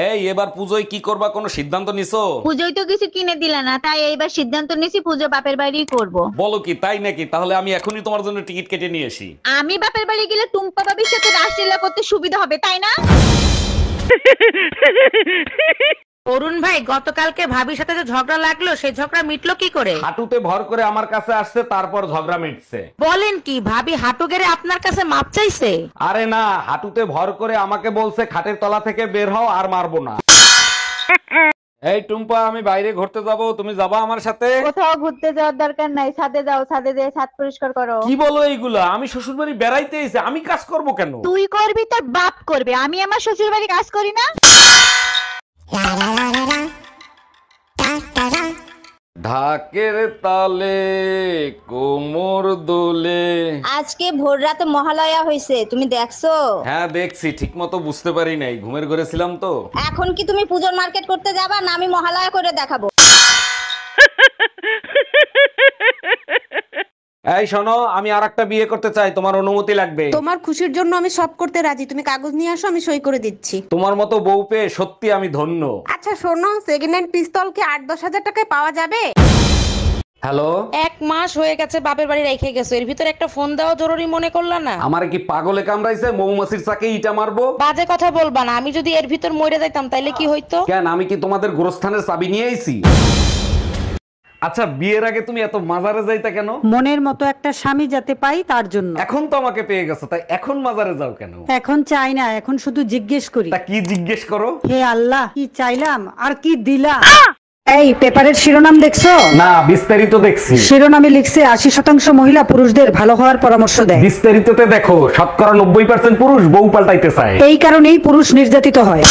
এই এবার পুজোয় কি করবা কোনো সিদ্ধান্ত নিছো? পুজোয় তো কিছু কিনে দিলে না, তাই এইবার সিদ্ধান্ত নিয়েছি পুজো বাপের বাড়ি করব। বলো কি, তাই নাকি? তাহলে আমি এখনই তোমার জন্য টিকিট কেটে নিয়ে আসি। আমি বাপের বাড়ি গেলে টুম্পা বাবির সাথে রাসলীলা করতে সুবিধা হবে, তাই না? অরুণ ভাই, গতকালকে ভাবির সাথে যে ঝগড়া লাগলো সেই ঝগড়া মিটলো কি করে? হাঁটুতে ভর করে আমার কাছে আসছে, তারপর ঝগড়া মিটছে। বলেন কি, ভাবি হাঁটু গেড়ে আপনার কাছে মাপ চাইছে? আরে না, হাঁটুতে ভর করে আমাকে বলছে খাটের তলা থেকে বের হও, আর মারবো না। এই টুম্পা, আমি বাইরে ঘুরতে যাব, তুমি যাবা আমার সাথে? কোথাও ঘুরতে যাওয়ার দরকার নাই, ছাদে যাও, ছাদে যেয়ে ছাদ পরিষ্কার করো। কি বলো এইগুলা? আমি শ্বশুর বাড়ি বেড়াইতে এসে আমি কাজ করব কেন? তুই করবি, তোর বাপ করবে, আমি আমার শ্বশুর বাড়ি কাজ করি না। ঢাকের তালে কোমর দোলে। আজকে ভোর রাতে মহালয়া হয়েছে, তুমি দেখছো? হ্যাঁ দেখছি, ঠিক মতো বুঝতে পারি নাই, ঘুমের ঘরে ছিলাম তো। এখন কি তুমি পুজোর মার্কেট করতে যাবা, না আমি মহালয়া করে দেখাবো? এই শোনো, আমি আরেকটা বিয়ে করতে চাই, তোমার অনুমতি লাগবে। তোমার খুশির জন্য আমি সব করতে রাজি, তুমি কাগজ নিয়ে আসো, আমি সই করে দিচ্ছি। তোমার মতো বউ পেয়ে সত্যি আমি ধন্য। আচ্ছা শোনো, সেকেন্ড হ্যান্ড পিস্তল কি 8-10 হাজার টাকায় পাওয়া যাবে? হ্যালো, 1 মাস হয়ে গেছে বাপের বাড়ি রেখে গেছো, এর ভিতর একটা ফোন দেওয়া জরুরি মনে করলা না? আমার কি পাগলে কামড়াইছে? মৌমাছির চাকে ইটা মারবো? বাজে কথা বলবা না, আমি যদি এর ভিতর মরে যাইতাম তাইলে কি হইতো? কেন, আমি কি তোমাদের গোরস্থানের চাবি নিয়ে আইছি? আচ্ছা, বিয়ের আগে তুমি এত মাজারে যাইতা কেন? মনের মতো একটা স্বামী যাতে পাই তার জন্য। এখন তো আমাকে পেয়ে গেছো, তাই এখন মাজারে যাও কেন? এখন চাই না, এখন শুধু জিজ্ঞেস করি, তা কি জিজ্ঞেস করো? হে আল্লাহ, কি চাইলাম আর কি দিলাম। এই পেপারের শিরোনাম দেখছো? না, বিস্তারিত দেখছি। শিরোনামে লিখছে 80% মহিলা পুরুষদের ভালো হওয়ার পরামর্শ দেয়। বিস্তারিততে দেখো, শতকরা 90% পুরুষ বউ পাল্টাইতে চায়। এই কারণেই পুরুষ নির্যাতিত হয়।